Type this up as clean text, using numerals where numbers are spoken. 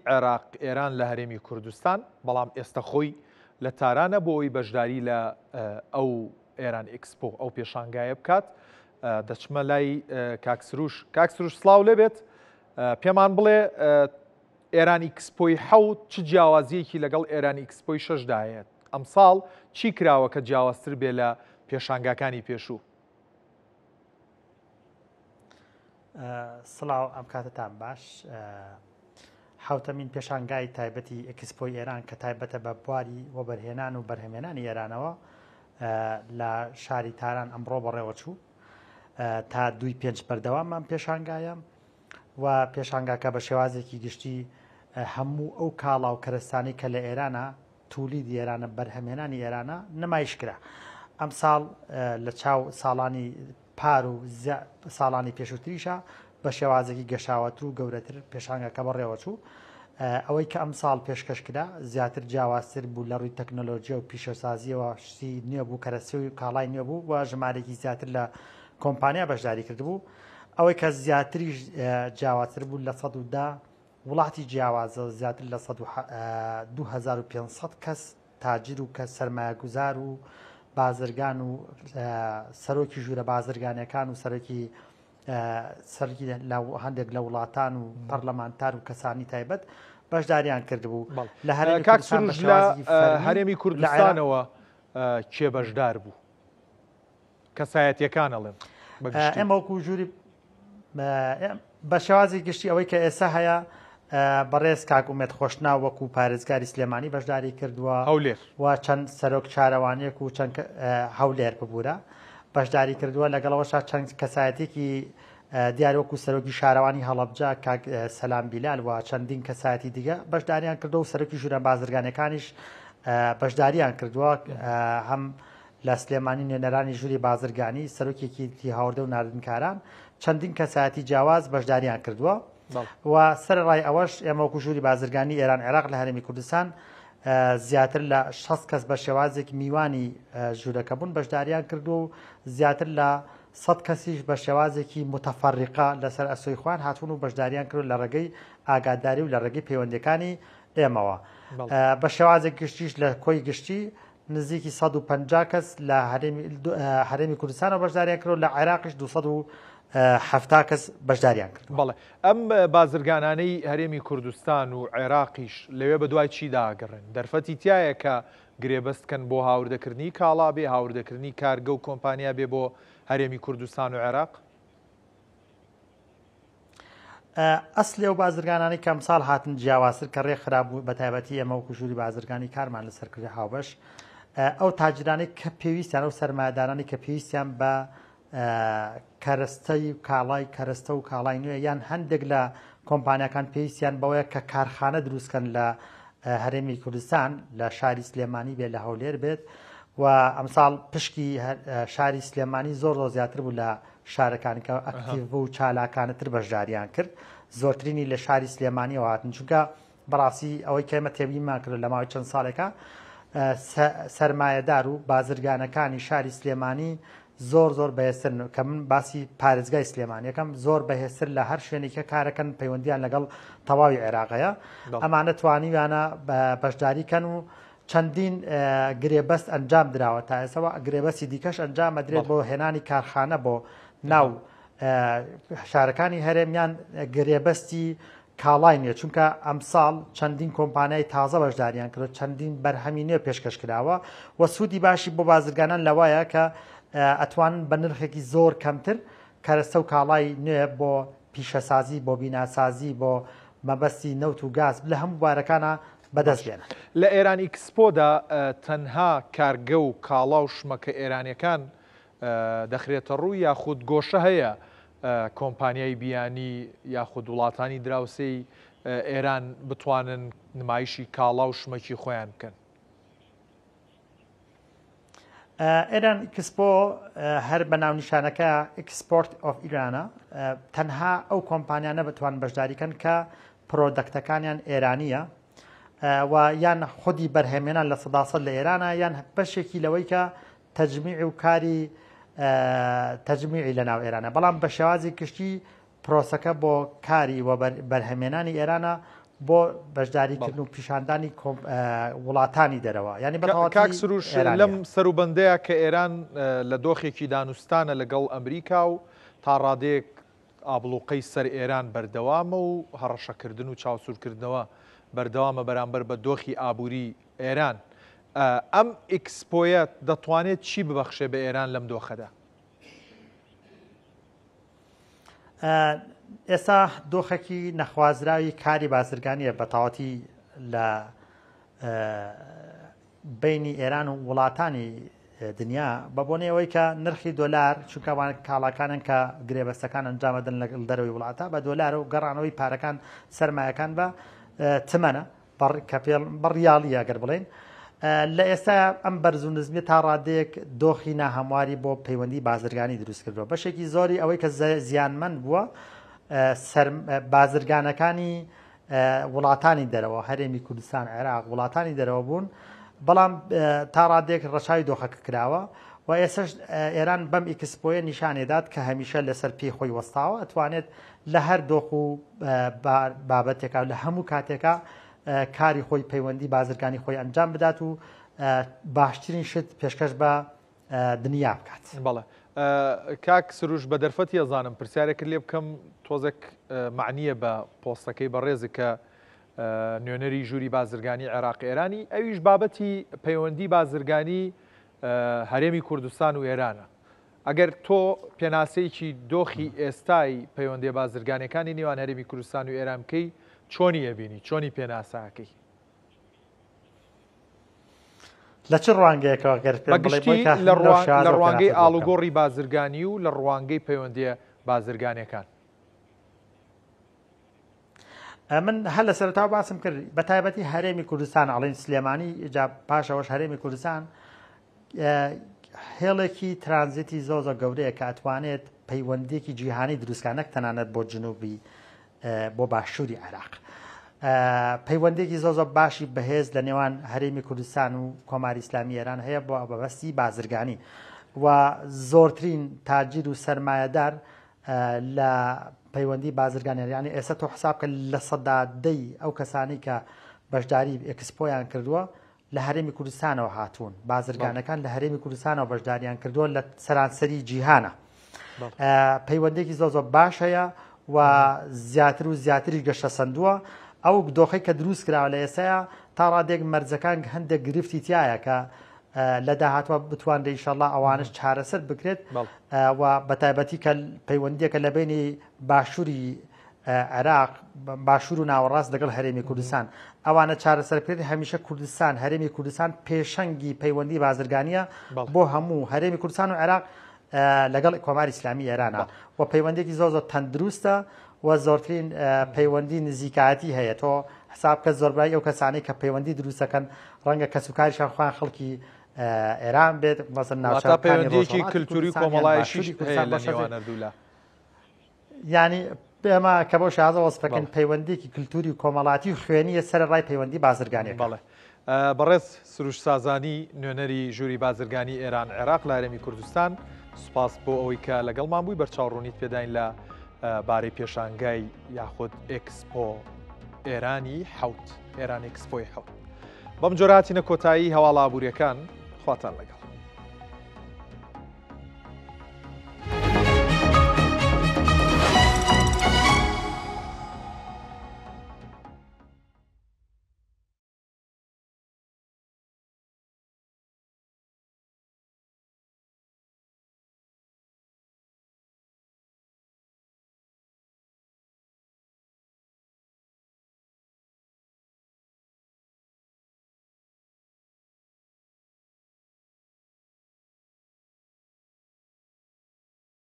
عێراق ئێران لە هەرێمی کوردستان، بەڵام ئێستا خۆی لە تارانە بۆ ئەوی بەشداری لە ئەو ئێران ئێکسپۆ ئەو پێشانگایە بکات. دەچمە لای کاکسروش سڵاو لێبێت، پێمان بڵێ ئێران ئێکسپۆی حەوت چ جیاوازیەکی لەگەڵ ئێران ئێکسپۆی شەشدایەت؟ ئەم ساڵ چی کراوە کە جیاوازتر بێ لە پێشانگاکانی پێشوو؟ سڵاو، ئەم کاتتان باش. حوتەمین پێشانگای تایبەتی ئێکسپۆی ئێران کە تایبەتە بە بواری وەبەرهێنان و بەرهەمێنانی ئێرانەوە لە شاری تاران ئەمڕۆ بەڕێوەچوو تا 2-5 بەردەواممان پێشانگایە و پێشانگاکە بە شێوازێکی گشتی هەموو ئەو کاڵا و کەرستانی کە لە ئێرانە تولیدی ئێرانە بەرهەمێنانی ئێرانە نمایش کرا. ئەم ساڵ لە چاو ساڵانی پار و ساڵانی پێشووتریشە بە شێوازێکی گەشاوەتر و گەورەتر پێشانگاکە بەڕێوەچوو. ئەوەی کە ئەم ساڵ پێشکەش کرا زیاتر جیاوازتر بوو لە ڕووی تەکنۆلۆژیە و پیشەسازیەوە، شتی نوێ بوو، کەرەستی و کاڵای نوێ بوو و ژمارێکی زیاتر لە کۆمپانیا بەشداری کردبوو. ئەوەی کە زیاتریش جیاوازتر بوو لە 110 وڵاتی جیاوازە، زیاتر لە 2500 کەس تاجر و کە سەرمایە گوزار و بازرگان و سەرۆکی ژوورە بازرگانیەکان و سەرۆکی هەندێک لە وڵاتان و پەرلەمانتار و کەسانی تایبەت بەشداریان کردبوو. لە هەرێمی کوردستانەوە کێ بەشدار بوو؟ کەسایەتیەکان ئەڵێن ئێمە وەکو ژووری بە شێوازی گشتی ئەوەی کە ئێستا هەیە بەڕێز کاکومێت خۆشنا وەکو پارێزگاری سلێمانی بەشداری کردووە و چەند سەرۆک چارەوانیەک و چەند هەولێر ببوورە بەشداری کردووە. لەگەڵەوەشا چەند کەسایەتێکی دیارۆکو سەرۆکی شارەوانی هەڵەبجا کاک سەلام بیلال و چەندین کەسایەتی دیگە بەشداریان کردو و سەرۆکی ژوورە بازرگانەکانیش بەشداریان کردووە. هەم لە سلێمانی نوێنەرانی ژووری بازرگانی سەرۆکێکی هاوردە و ناردنکاران چەندین کەسایەتی جیاواز بەشداریان کردووە و سەرڕای ئەوەش ئێمە وەکو ژووری بازرگانی ئێران عێراق لە هەرێمی کوردستان زیاتر لە 60 کەس بە شێوازێک میوانی ژوورەکە بوون بەشداریان کردو و زیاتر لە 100 کەسیش بە شێوازێکی متەفەڕقە لەسەر ئەسۆی خوان هاتوون و بەشداریان کرد لە ڕێگەی ئاگاداری و لە ڕێگەی پەیوەندەکانی ئێمەوە. بە شێوازێک گشتیش لە کۆی گشتی نزیکی 150 کەس لە هەرێمی کوردستانەوە بەشداریان کرد و لە عێراقیش 270 کەس بەشداریان کرد. بەڵێ ئەم بازرگانانەی هەرێمی کوردستان و عێراقیش لەوێ بە دوای چی داگەڕێن؟ دەرفەتی تایە کە گرێبەستکەن بۆ هاوردەکردنی کاڵا بێ، هاوردەکردنی کارگە و کۆمپانیا بێ بۆ هەرێمی کوردستان و عێراق؟ ئەسلی ئەو بازرگانانی کە ئەمساڵ هاتن جیاوازتر کە ڕێ خراپ بوو بە تایبەتی ئەمە وەکو ژووری بازرگانی کارمان لەسەر کردی هاوبەش ئەو تاجرانەی کە پێویستیان ئەو سەرمایه‌دارانی کە پێویستیان بە کەرەستەی کاڵای کەرەستە و کاڵای نوێ یان هەندێک لە کۆمپانیەکان پێویستیان بەوەیە کە کارخانە دروستکەن لە هەرێمی کوردستان لە شاری سلێمانی بێت لە هەولێر بێت و ئەمساڵ پشکی شاری سلێمانی زۆر زیاتر بوو لە شارەکانی کە ئەکتیڤ و چالاکانتر بەشداریان کرد. زۆرترینی لە شاری سلێمانیەوە هاتن چونکە بەڕاستی ئەوەی کە ئێمە تێبینمان کرد لە ماوەی چەند ساڵێکە سەرمایەدار و بازرگانەکانی شاری سلێمانی زۆر بەهێزترن کە من باسی پارێزگای سلێمانی یەکەم زۆر بەهێزتر لە هەر شوێنێکە کارەکەن پەیوەندیان لەگەڵ تەواوی عێراقەیە. ئەمانە توانیوانە بەشداریکەن و چەندین گرێبەست ئەنجام درراوە تا ئێسەوە گرێبەستی دیکەش ئەنجام ئەدرێت بۆ هێنانی کارخانە بۆ ناو شارەکانی هەرێمیان گرێبەستی کاڵای نیە چونکە ئەمساڵ چەندین کۆمپانیای تازە بەشداریان کرد چەندین بەرهەمی نوێ پێشکەش کراوە و سوودی باشی بۆ بازرگانان لەوایە کە ئەتوانن بە نرخێکی زۆر کەمتر کەرەستە و کاڵای نوێ بۆ پیشەسازی بۆ بیناسازی بۆ مەبەستی نەوت و گاز لە هەموو بارەکانە بەدەست بێنن. لە ئێران ئێکسپۆدا تەنها کارگە و کاڵا و شمەکە ئێرانیەکان دەخرێتە ڕوو یاخود گۆشە هەیە کۆمپانیای بیانی یاخود وڵاتانی دراوسەی ئێران بتوانن نمایشی کاڵا و شمەکی خۆیان بکەن؟ ئێران ئێکسپۆ هەر بە ناونیشانەکە ئێکسپۆرت ئۆف ئیرانە تەنها ئەو کۆمپانیانە بتوان بەشداریکەن کە پرۆدەکتەکانیان ئێرانیە و یان خودی بەرهەمێنان لە 100% لە ئێرانە یان بەشێکی لەوەی کە تەجمیع و کاری تەجمیعی لە ناو ئێرانە بەڵام بە شێوازی کشتی پرۆسەکە بۆ کاری و بەرهەمێنانی ئێرانە بۆ بەشداریکردن و پیشاندانی وڵاتانی دەرەوە یعنی کاکسروش لەم سەروبەندەیە کە ئێران لە دۆخێکی دانوستانە لەگەڵ ئەمریکا و تا ڕادەیەک ئابڵوقەی سەر ئێران بەردەوامە و هەڕەشەکردن و چاوسورکردنەوە بەردەوامە بەرامبەر بە دۆخی ئابووری ئێران ئەم ئیکسپۆیە دەتوانێت چی ببەخشێ بە ئێران لەم دۆخەدا؟ ئێستا دۆخێکی نەخوازراوی کاری بازرگانیە بە تەواوەتی لە بینی ئێران و وڵاتانی دنیا بە بۆنەوەی کە نرخی دۆلار چونکەوان کاڵاکانن کە گرێبەستەکان ئەنجامەدەن لە دەرەوەی وڵاتە بە دۆلار و گەڕانەوەی پارەکان سەرمایەکان بە تمەنە کە بەڕیاڵیە ئەگەر بڵێن لە ئێستا ئەم بەرز و نزمیە تا ڕادەیەک دۆخی ناهەمواری بۆ پەیوەندی بازرگانی دروست کردووە بەشێکی زۆری ئەوەی کە زیانمەند بووە بازرگانەکانی وڵاتانی دەرەوە هەرێمی کوردستان عێراق وڵاتانی دەرەوە بوون بەڵام تا ڕادێک ڕەشای دۆخەکە کراوە و ئێسش ئێران بەم ئیکسپۆیە نیشانێدات کە هەمیشە لەسەر پێی خۆی وەستاوە ئەتوانێت لە هەر دۆخ و بابەتێکا لە هەموو کاتێکە کاری خۆی پەیوەندی بازرگانی خۆی ئەنجام بدات و باشترین شت پێشکەش بە دنیا بکات. بەڵێ کاک سروش بە دەرفەتی ئەزانم پرسیارێکرد لێ بکەم تۆزێک معنیە بە پۆستەکەی بەڕێزی کە نوێنەری ژووری بازرگانی عێراق ئێرانی ئەویش بابەتی پەیوەندی بازرگانی هەرێمی کوردستان و ئێرانە ئەگەر تۆ پێناسەیەکی دۆخی ئێستای پەیوەندی بازرگانەکانی نێوان هەرێمی کوردستان و ئێران بکەی چۆنی ئەبینی چۆنی پێناساکەی لە چ ڕوانگەیەکەوە بەگشتی لە ڕوانگەی ئاڵوگۆڕی بازرگانی و لە ڕوانگەی پەیوەندیە بازرگانەکان من هەر لە سەرەتا باسم کرد بە تایبەتی هەرێمی کوردستان ئەڵێن سلێمانی ئجا پاشەوەش هەرێمی کوردستان هێڵێکی ترانزیتی زۆزە گەورەیە کە ئەتوانێت پەیوەندێکی جیهانی دروستکە نەک تەنانەت بۆ جنوبی بۆ باشووری عێراق پەیوەندێکی زۆزە باشی بەهێز لە نێوان هەرێمی کوردستان و کۆماری ئیسلامی ئێران هەیە بۆ بەبەستی بازرگانی و زۆرترین تاجیر و سەرمایەدار لە پەیوەندی بازرگانیانی ئێستا تۆ حساب کە لە سەدادەی ئەو کەسانی کە بەشداری ئێکسپۆیان کردووە لە هەرێمی کوردستانەوە هاتوون بازرگانەکان لە هەرێمی کوردستانەوە بەشداریان کردووە لە سەرانسەری جیهانە پەیوەندێکی زۆزە باش هەیە و زیاتر و زیاتری گەشتە سندووە ئەو دۆخی کە دروست کراوە لە ئێسایا تا ڕادێک مەرجەکان هەندێک گرفتی تایە کە لە داهاتوە بتوانێت ئینشەڵڵا ئەوانش چارەسەر بکرێت و بەتایبەتی کە پەیوەندیەکە لە بینی باشووری عێراق باشوور و ناوەڕاست لەگەڵ هەرێمی کوردستان ئەوانە چارەسەر بکرێت هەمیشە کوردستان هەرێمی کوردستان پێشەنگی پەیوەندی بازرگانیە بۆ هەموو هەرێمی کوردستان و عێراق لەگەڵ کۆماری ئیسلامی ئێرانە و پەیوەندێکی زۆر تەندروستە و زۆرترین پەیوەندی نزیکایەتی هەیە تۆ حساب کە زۆربای ئەو کەسانی کە پەیوەندی دروستەکەن ڕەنگە کەسوکاریشان خوان خەڵکی ئێران بێت مەسەن ناوچەکانی کلتوری کۆمەڵایشیش هەیە لە نێوانە دوولا ینی ئێمە کە بۆ شازە وەسفەکەن پەیوەندێکی کلتوری و کۆمەڵاتی و خوێنیە سەر ڕای پەیوەندی بازرگانیە بەڵێ بەڕێز سروش سازانی نوێنەری ژووری بازرگانی ئێران عێراق لە هەرێمی کوردستان سوپاس بۆ ئەوەی کە لەگەڵمان بووی بەرچاوڕوونیت پێداین لە بارەی پێشانگای یاخود ئێکسپۆ ئێرانی حەوت ئێران ئێکسپۆی حەوت بەم جۆراتی نەکۆتایی هەواڵ ئابوووریەکان خواتان لەگەڵ